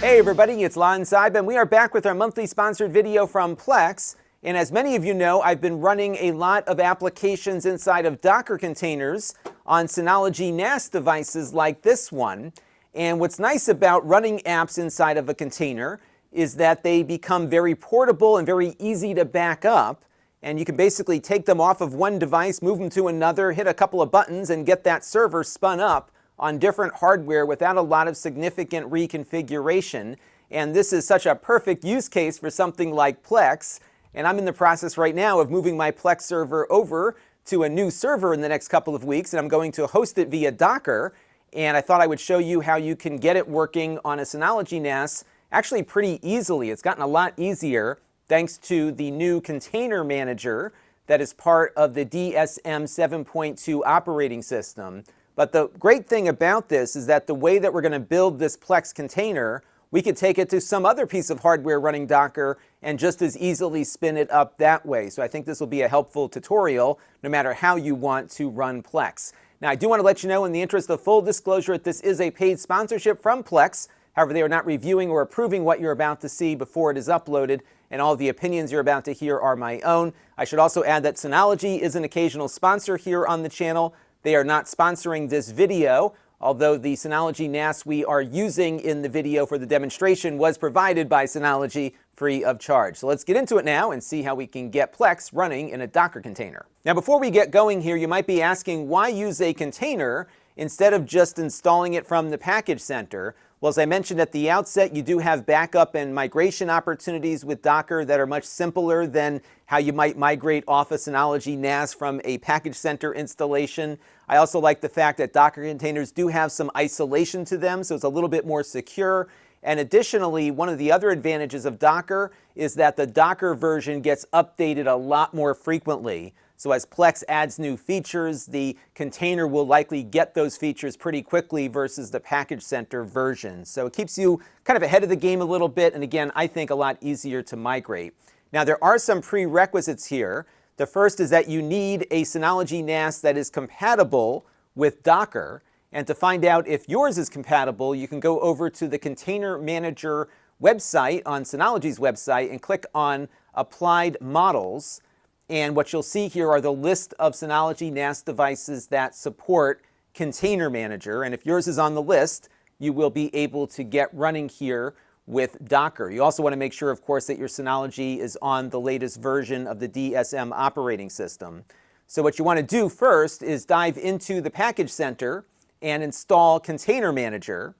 Hey everybody, it's Lon.TV, and we are back with our monthly sponsored video from Plex. And as many of you know, I've been running a lot of applications inside of Docker containers on Synology NAS devices like this one. And what's nice about running apps inside of a container is that they become very portable and very easy to back up. And you can basically take them off of one device, move them to another, hit a couple of buttons, and get that server spun up on different hardware without a lot of significant reconfiguration. And this is such a perfect use case for something like Plex. And I'm in the process right now of moving my Plex server over to a new server in the next couple of weeks, and I'm going to host it via Docker. And I thought I would show you how you can get it working on a Synology NAS actually pretty easily. It's gotten a lot easier thanks to the new container manager that is part of the DSM 7.2 operating system. But the great thing about this is that the way that we're going to build this Plex container, we could take it to some other piece of hardware running Docker and just as easily spin it up that way. So I think this will be a helpful tutorial no matter how you want to run Plex. Now I do want to let you know, in the interest of full disclosure, that this is a paid sponsorship from Plex. However, they are not reviewing or approving what you're about to see before it is uploaded, and all of the opinions you're about to hear are my own. I should also add that Synology is an occasional sponsor here on the channel. They are not sponsoring this video, although the Synology NAS we are using in the video for the demonstration was provided by Synology free of charge. So let's get into it now and see how we can get Plex running in a Docker container. Now before we get going here, you might be asking, why use a container instead of just installing it from the package center? Well, as I mentioned at the outset, you do have backup and migration opportunities with Docker that are much simpler than how you might migrate off a Synology NAS from a package center installation. I also like the fact that Docker containers do have some isolation to them, so it's a little bit more secure. And additionally, one of the other advantages of Docker is that the Docker version gets updated a lot more frequently. So as Plex adds new features, the container will likely get those features pretty quickly versus the package center version. So it keeps you kind of ahead of the game a little bit, and again, I think a lot easier to migrate. Now there are some prerequisites here. The first is that you need a Synology NAS that is compatible with Docker. And to find out if yours is compatible, you can go over to the Container Manager website on Synology's website and click on Applied Models. And what you'll see here are the list of Synology NAS devices that support Container Manager. And if yours is on the list, you will be able to get running here with Docker. You also want to make sure, of course, that your Synology is on the latest version of the DSM operating system. So what you want to do first is dive into the Package Center and install Container Manager.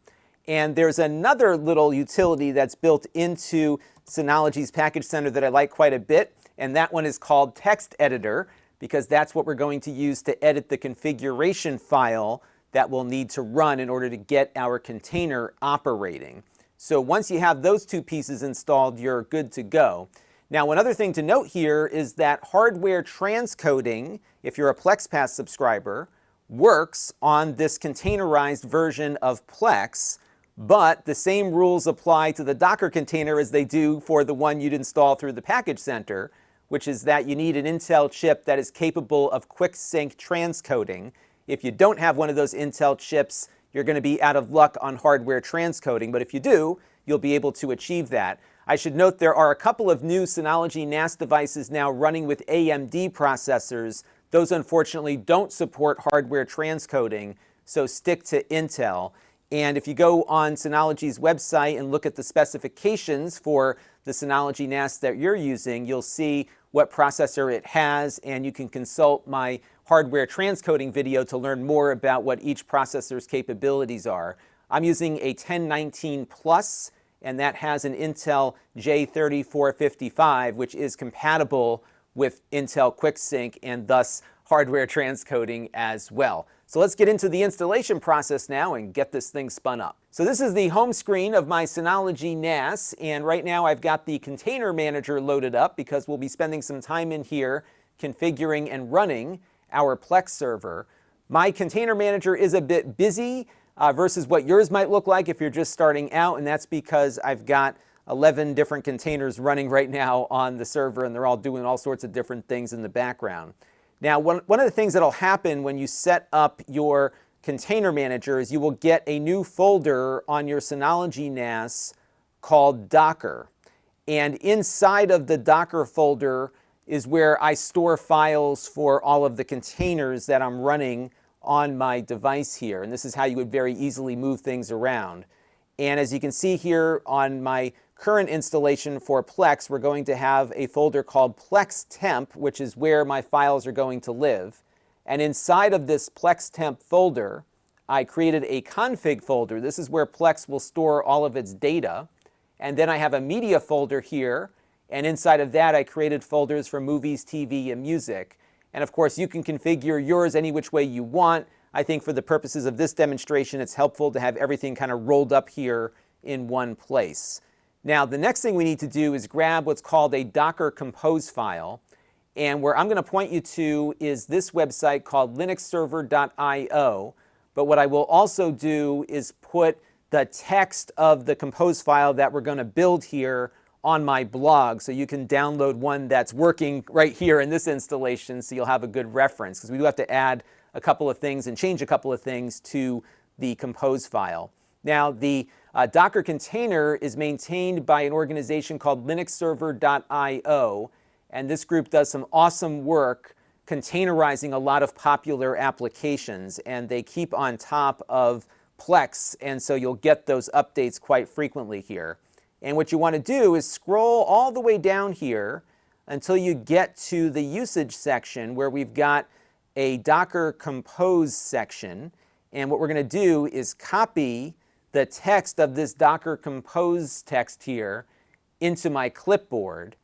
And there's another little utility that's built into Synology's Package Center that I like quite a bit. And that one is called Text Editor, because that's what we're going to use to edit the configuration file that we'll need to run in order to get our container operating. So once you have those two pieces installed, you're good to go. Now, one other thing to note here is that hardware transcoding, if you're a PlexPass subscriber, works on this containerized version of Plex, but the same rules apply to the Docker container as they do for the one you'd install through the Package Center, which is that you need an Intel chip that is capable of quick sync transcoding. If you don't have one of those Intel chips, you're going to be out of luck on hardware transcoding, but if you do, you'll be able to achieve that. I should note there are a couple of new Synology NAS devices now running with AMD processors. Those unfortunately don't support hardware transcoding, so stick to Intel. And if you go on Synology's website and look at the specifications for the Synology NAS that you're using, you'll see what processor it has, and you can consult my hardware transcoding video to learn more about what each processor's capabilities are. I'm using a 1019 Plus, and that has an Intel J3455, which is compatible with Intel QuickSync and thus hardware transcoding as well. So let's get into the installation process now and get this thing spun up. So this is the home screen of my Synology NAS, and right now I've got the Container Manager loaded up because we'll be spending some time in here configuring and running our Plex server. My Container Manager is a bit busy versus what yours might look like if you're just starting out, and that's because I've got 11 different containers running right now on the server, and they're all doing all sorts of different things in the background. Now, one of the things that'll happen when you set up your container manager is you will get a new folder on your Synology NAS called Docker. And inside of the Docker folder is where I store files for all of the containers that I'm running on my device here. And this is how you would very easily move things around. And as you can see here on my current installation for Plex, we're going to have a folder called Plex Temp, which is where my files are going to live. And inside of this Plex Temp folder, I created a config folder. This is where Plex will store all of its data. And then I have a media folder here. And inside of that, I created folders for movies, TV, and music. And of course, you can configure yours any which way you want. I think for the purposes of this demonstration, it's helpful to have everything kind of rolled up here in one place. Now, the next thing we need to do is grab what's called a Docker Compose file. And where I'm going to point you to is this website called linuxserver.io. But what I will also do is put the text of the Compose file that we're going to build here on my blog, so you can download one that's working right here in this installation, so you'll have a good reference, because we do have to add a couple of things and change a couple of things to the Compose file. Now, the Docker container is maintained by an organization called linuxserver.io, and this group does some awesome work containerizing a lot of popular applications, and they keep on top of Plex, and so you'll get those updates quite frequently here. And what you want to do is scroll all the way down here until you get to the usage section where we've got a Docker Compose section. And what we're going to do is copy the text of this Docker Compose text here into my clipboard.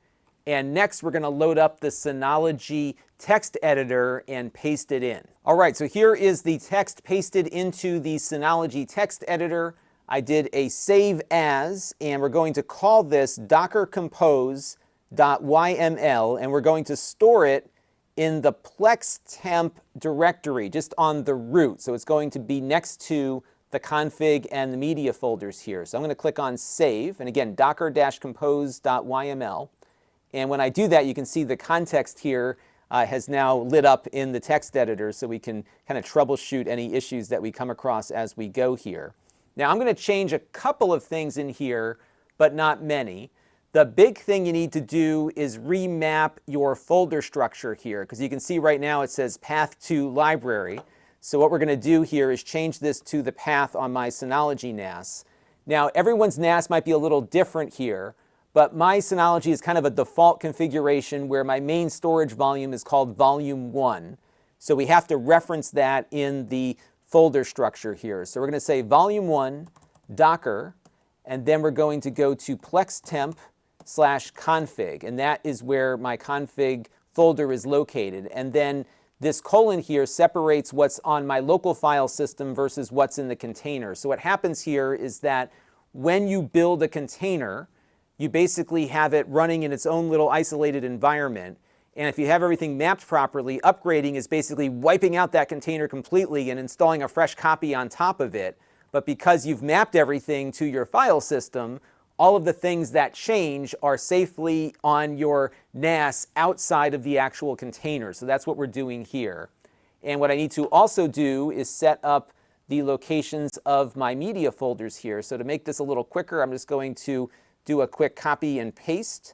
And next, we're going to load up the Synology text editor and paste it in. All right, so here is the text pasted into the Synology text editor. I did a save as, and we're going to call this dockercompose.yml, and we're going to store it in the Plex temp directory, just on the root. So it's going to be next to the config and the media folders here. So I'm going to click on save, and again, docker-compose.yml. And when I do that, you can see the context here has now lit up in the text editor, so we can kind of troubleshoot any issues that we come across as we go here. Now, I'm going to change a couple of things in here, but not many. The big thing you need to do is remap your folder structure here, because you can see right now it says path to library. So what we're going to do here is change this to the path on my Synology NAS. Now, everyone's NAS might be a little different here, but my Synology is kind of a default configuration where my main storage volume is called volume 1. So we have to reference that in the folder structure here. So we're going to say volume 1 docker, and then we're going to go to plex temp/config, and that is where my config folder is located. And then this colon here separates what's on my local file system versus what's in the container. So what happens here is that when you build a container, you basically have it running in its own little isolated environment. And if you have everything mapped properly, upgrading is basically wiping out that container completely and installing a fresh copy on top of it. But because you've mapped everything to your file system, all of the things that change are safely on your NAS outside of the actual container. So that's what we're doing here. And what I need to also do is set up the locations of my media folders here. So to make this a little quicker, I'm just going to do a quick copy and paste.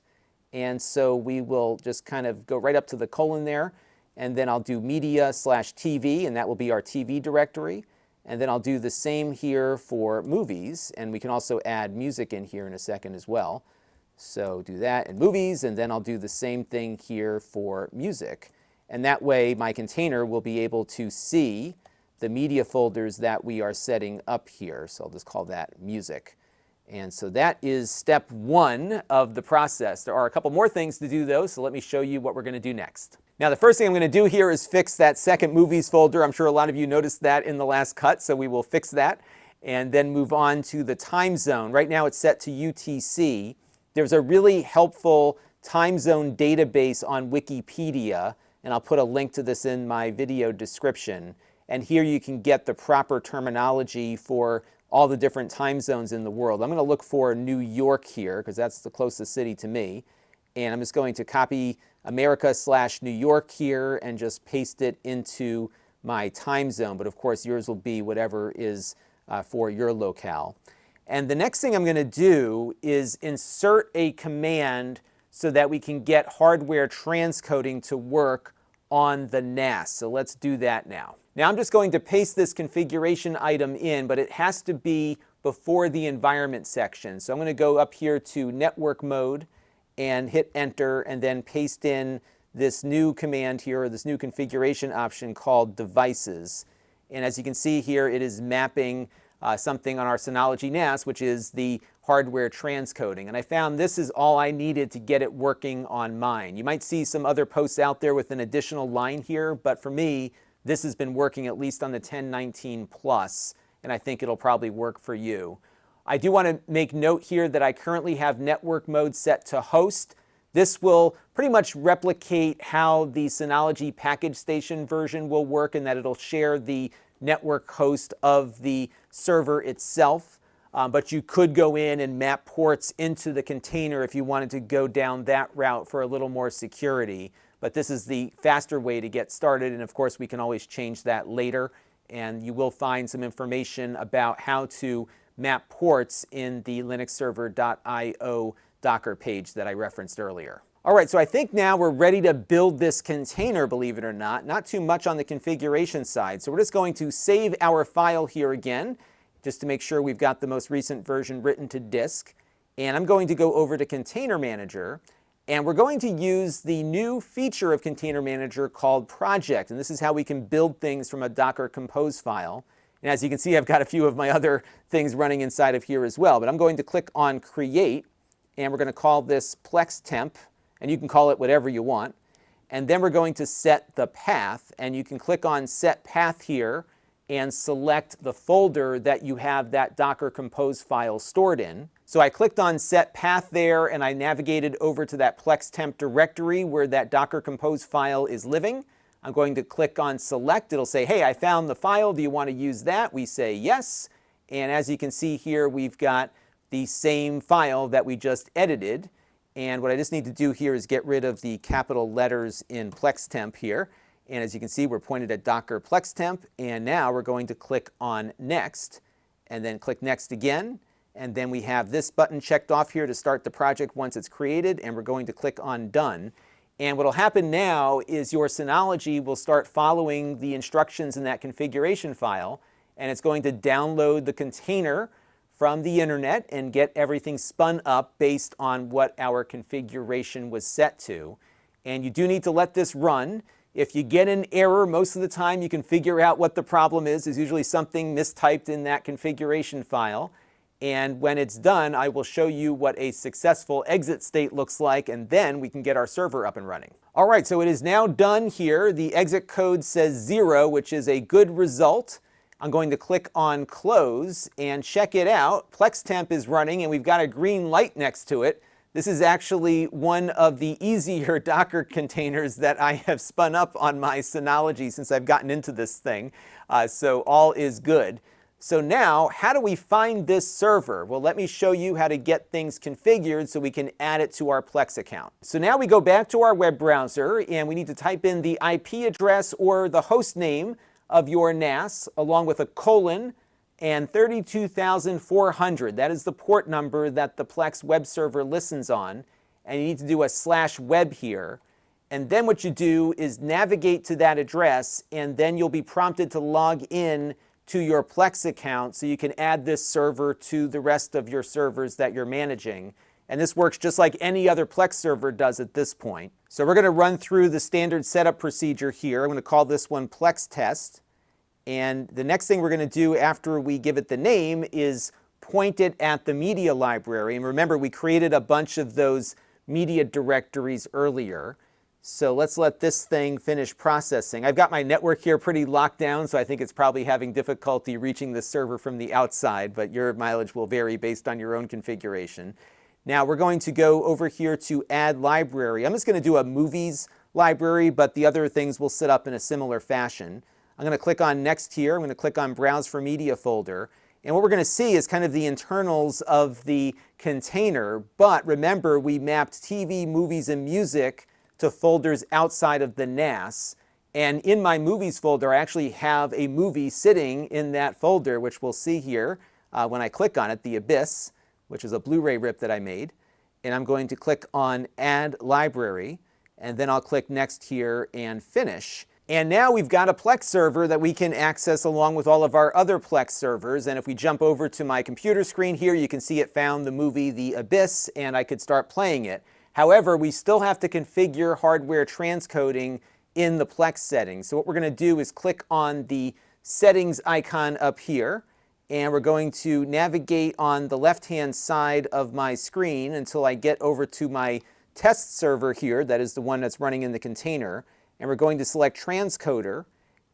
And so we will just kind of go right up to the colon there, and then I'll do media/TV, and that will be our TV directory. And then I'll do the same here for movies, and we can also add music in here in a second as well. So do that in movies, and then I'll do the same thing here for music. And that way my container will be able to see the media folders that we are setting up here. So I'll just call that music. And so that is step 1 of the process. There are a couple more things to do though, so let me show you what we're going to do next. Now the first thing I'm going to do here is fix that second movies folder. I'm sure a lot of you noticed that in the last cut, so we will fix that and then move on to the time zone. Right now it's set to UTC. There's a really helpful time zone database on Wikipedia, and I'll put a link to this in my video description. And here you can get the proper terminology for all the different time zones in the world. I'm going to look for New York here because that's the closest city to me. And I'm just going to copy America/New York here and just paste it into my time zone. But of course, yours will be whatever is for your locale. And the next thing I'm going to do is insert a command so that we can get hardware transcoding to work on the NAS. So let's do that now. Now I'm just going to paste this configuration item in, but it has to be before the environment section. So I'm going to go up here to network mode and hit enter and then paste in this new command here, or this new configuration option called devices. And as you can see here, it is mapping something on our Synology NAS, which is the hardware transcoding. And I found this is all I needed to get it working on mine. You might see some other posts out there with an additional line here, but for me, this has been working at least on the 1019 Plus, and I think it'll probably work for you. I do want to make note here that I currently have network mode set to host. This will pretty much replicate how the Synology package station version will work, in that it'll share the network host of the server itself. But you could go in and map ports into the container if you wanted to go down that route for a little more security. But this is the faster way to get started, and of course we can always change that later. And you will find some information about how to map ports in the linuxserver.io Docker page that I referenced earlier. All right, so I think now we're ready to build this container, believe it or not. Not too much on the configuration side. So we're just going to save our file here again, just to make sure we've got the most recent version written to disk. And I'm going to go over to Container Manager, and we're going to use the new feature of Container Manager called Project. And this is how we can build things from a Docker Compose file. And as you can see, I've got a few of my other things running inside of here as well. But I'm going to click on Create, and we're going to call this Plex Temp. And you can call it whatever you want. And then we're going to set the path, and you can click on Set Path here and select the folder that you have that Docker Compose file stored in. So I clicked on Set Path there, and I navigated over to that Plex Temp directory where that Docker Compose file is living. I'm going to click on Select. It'll say, hey, I found the file. Do you want to use that? We say yes. And as you can see here, we've got the same file that we just edited. And what I just need to do here is get rid of the capital letters in Plex Temp here. And as you can see, we're pointed at Docker Plex Temp. And now we're going to click on Next, and then click Next again. And then we have this button checked off here to start the project once it's created. And we're going to click on Done. And what will happen now is your Synology will start following the instructions in that configuration file. And it's going to download the container from the internet and get everything spun up based on what our configuration was set to. And you do need to let this run. If you get an error, most of the time you can figure out what the problem is. There's usually something mistyped in that configuration file. And when it's done, I will show you what a successful exit state looks like, and then we can get our server up and running. All right, so it is now done here. The exit code says 0, which is a good result. I'm going to click on Close and check it out. Plex Temp is running, and we've got a green light next to it. This is actually one of the easier Docker containers that I have spun up on my Synology since I've gotten into this thing. So all is good. So now, how do we find this server? Well, let me show you how to get things configured so we can add it to our Plex account. So now we go back to our web browser, and we need to type in the IP address or the host name of your NAS, along with a colon and 32,400. That is the port number that the Plex web server listens on. And you need to do a /web here. And then what you do is navigate to that address, and then you'll be prompted to log in to your Plex account so you can add this server to the rest of your servers that you're managing. And this works just like any other Plex server does at this point. So we're going to run through the standard setup procedure here. I'm going to call this one Plex Test. And the next thing we're going to do after we give it the name is point it at the media library. And remember, we created a bunch of those media directories earlier. So let's let this thing finish processing. I've got my network here pretty locked down, so I think it's probably having difficulty reaching the server from the outside, but your mileage will vary based on your own configuration. Now we're going to go over here to Add Library. I'm just going to do a Movies library, but the other things will set up in a similar fashion. I'm going to click on Next here. I'm going to click on Browse for Media folder. And what we're going to see is kind of the internals of the container. But remember, we mapped TV, movies, and music to folders outside of the NAS. And in my Movies folder, I actually have a movie sitting in that folder, which we'll see here. when I click on it, the Abyss, which is a Blu-ray rip that I made. And I'm going to click on Add Library, and then I'll click Next here and Finish. And now we've got a Plex server that we can access along with all of our other Plex servers. And if we jump over to my computer screen here, you can see it found the movie The Abyss, and I could start playing it. However, we still have to configure hardware transcoding in the Plex settings. So what we're going to do is click on the settings icon up here, and we're going to navigate on the left-hand side of my screen until I get over to my test server here, that is the one that's running in the container. And we're going to select Transcoder,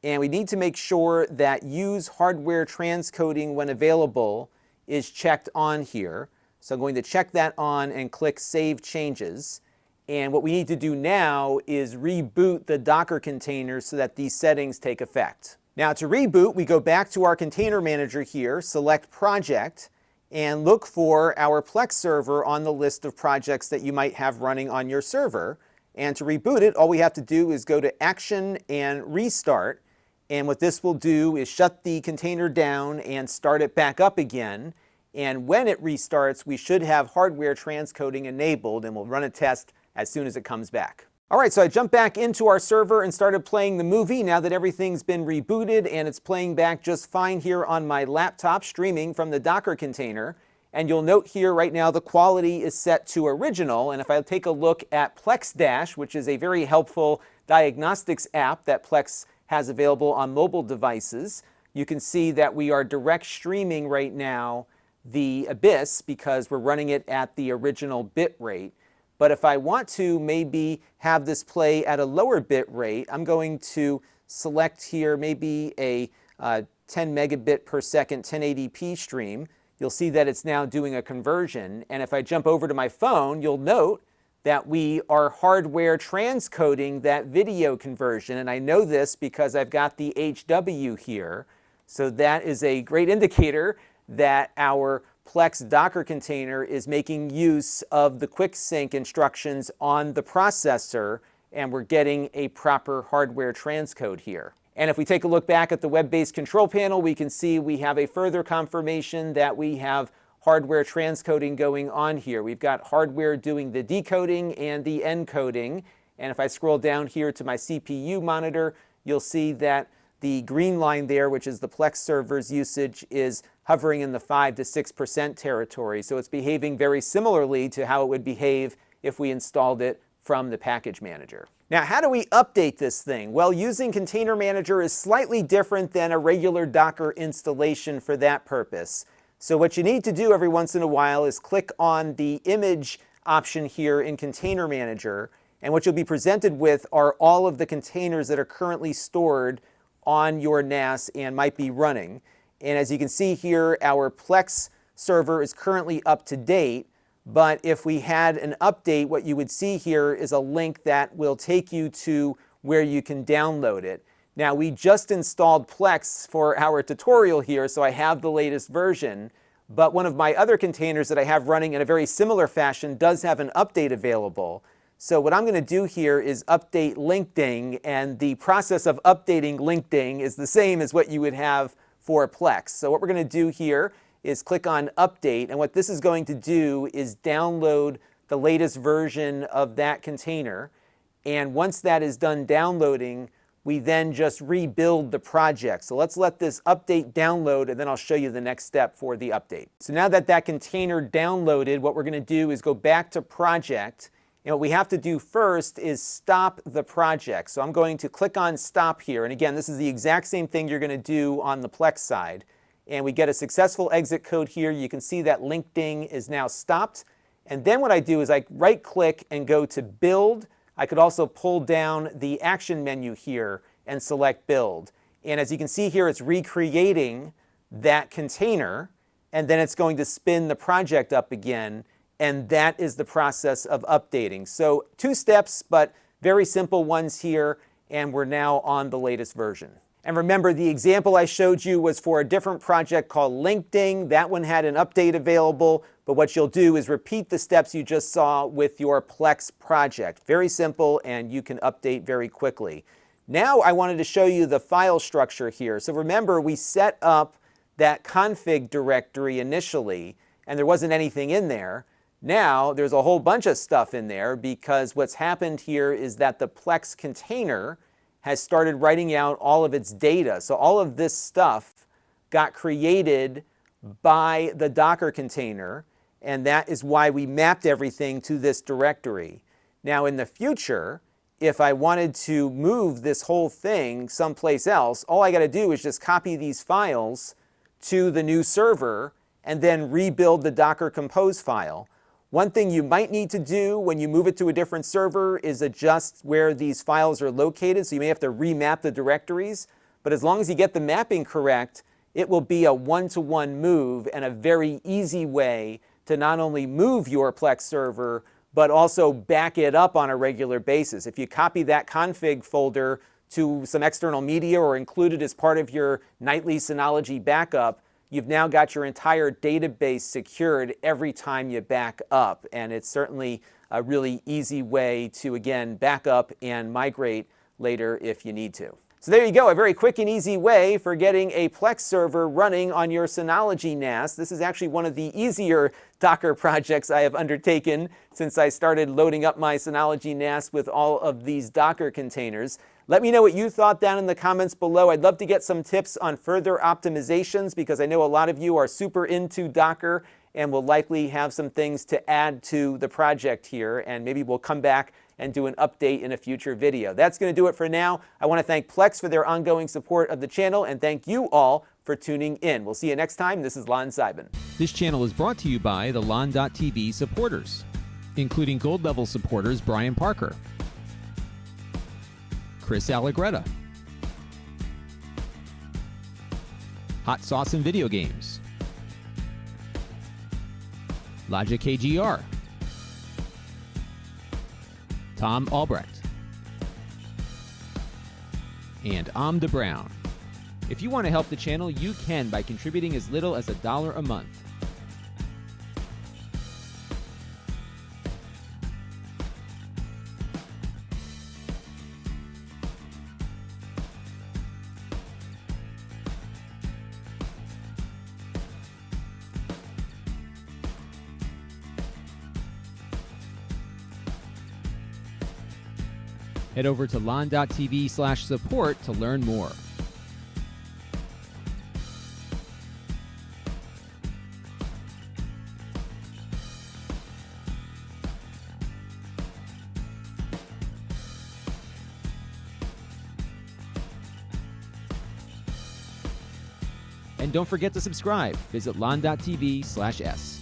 and we need to make sure that Use Hardware Transcoding when available is checked on here. So I'm going to check that on and click Save Changes. And what we need to do now is reboot the Docker container so that these settings take effect. Now to reboot, we go back to our container manager here, select Project, and look for our Plex server on the list of projects that you might have running on your server. And to reboot it, all we have to do is go to Action and Restart. And what this will do is shut the container down and start it back up again. And when it restarts, we should have hardware transcoding enabled, and we'll run a test as soon as it comes back. All right, so I jumped back into our server and started playing the movie now that everything's been rebooted, and it's playing back just fine here on my laptop, streaming from the Docker container. And you'll note here right now the quality is set to original. And if I take a look at Plex Dash, which is a very helpful diagnostics app that Plex has available on mobile devices, you can see that we are direct streaming right now the Abyss because we're running it at the original bit rate. But if I want to maybe have this play at a lower bit rate, I'm going to select here maybe a 10 megabit per second 1080p stream. You'll see that it's now doing a conversion. And if I jump over to my phone, you'll note that we are hardware transcoding that video conversion. And I know this because I've got the HW here. So that is a great indicator that our Plex Docker container is making use of the quick sync instructions on the processor, and we're getting a proper hardware transcode here. And if we take a look back at the web-based control panel, we can see we have a further confirmation that we have hardware transcoding going on here. We've got hardware doing the decoding and the encoding. And if I scroll down here to my CPU monitor, you'll see that the green line there, which is the Plex server's usage, is hovering in the 5 to 6% territory. So it's behaving very similarly to how it would behave if we installed it from the package manager. Now, how do we update this thing? Well, using Container Manager is slightly different than a regular Docker installation for that purpose. So what you need to do every once in a while is click on the image option here in Container Manager, and what you'll be presented with are all of the containers that are currently stored on your NAS and might be running. And as you can see here, our Plex server is currently up to date. But if we had an update, what you would see here is a link that will take you to where you can download it. Now, we just installed Plex for our tutorial here, so I have the latest version. But one of my other containers that I have running in a very similar fashion does have an update available. So what I'm going to do here is update LinkedIn, and the process of updating LinkedIn is the same as what you would have for Plex. So what we're going to do here is click on Update, and what this is going to do is download the latest version of that container. And once that is done downloading, we then just rebuild the project. So let's let this update download, and then I'll show you the next step for the update. So now that that container downloaded, what we're going to do is go back to Project. And what we have to do first is stop the project. So I'm going to click on Stop here. And again, this is the exact same thing you're going to do on the Plex side. And we get a successful exit code here. You can see that LinkedIn is now stopped. And then what I do is I right-click and go to Build. I could also pull down the Action menu here and select Build. And as you can see here, it's recreating that container. And then it's going to spin the project up again. And that is the process of updating. So 2 steps, but very simple ones here, and we're now on the latest version. And remember, the example I showed you was for a different project called LinkedIn. That one had an update available, but what you'll do is repeat the steps you just saw with your Plex project. Very simple, and you can update very quickly. Now I wanted to show you the file structure here. So remember, we set up that config directory initially, and there wasn't anything in there. Now there's a whole bunch of stuff in there because what's happened here is that the Plex container has started writing out all of its data. So all of this stuff got created by the Docker container, and that is why we mapped everything to this directory. Now in the future, if I wanted to move this whole thing someplace else, all I got to do is just copy these files to the new server and then rebuild the Docker Compose file. One thing you might need to do when you move it to a different server is adjust where these files are located, so you may have to remap the directories. But as long as you get the mapping correct, it will be a one-to-one move and a very easy way to not only move your Plex server, but also back it up on a regular basis. If you copy that config folder to some external media or include it as part of your nightly Synology backup, you've now got your entire database secured every time you back up. And it's certainly a really easy way to, again, back up and migrate later if you need to. So there you go, a very quick and easy way for getting a Plex server running on your Synology NAS. This is actually one of the easier Docker projects I have undertaken since I started loading up my Synology NAS with all of these Docker containers. Let me know what you thought down in the comments below. I'd love to get some tips on further optimizations because I know a lot of you are super into Docker and will likely have some things to add to the project here, and maybe we'll come back and do an update in a future video. That's going to do it for now. I want to thank Plex for their ongoing support of the channel, and thank you all for tuning in. We'll see you next time. This is Lon.TV. This channel is brought to you by the Lon.TV supporters, including gold level supporters Brian Parker, Chris Allegretta, Hot Sauce and Video Games, Logic KGR, Tom Albrecht, and Amda Brown. If you want to help the channel, you can by contributing as little as $1 a month. Head over to lon.tv/support to learn more. And don't forget to subscribe. Visit lon.tv/s.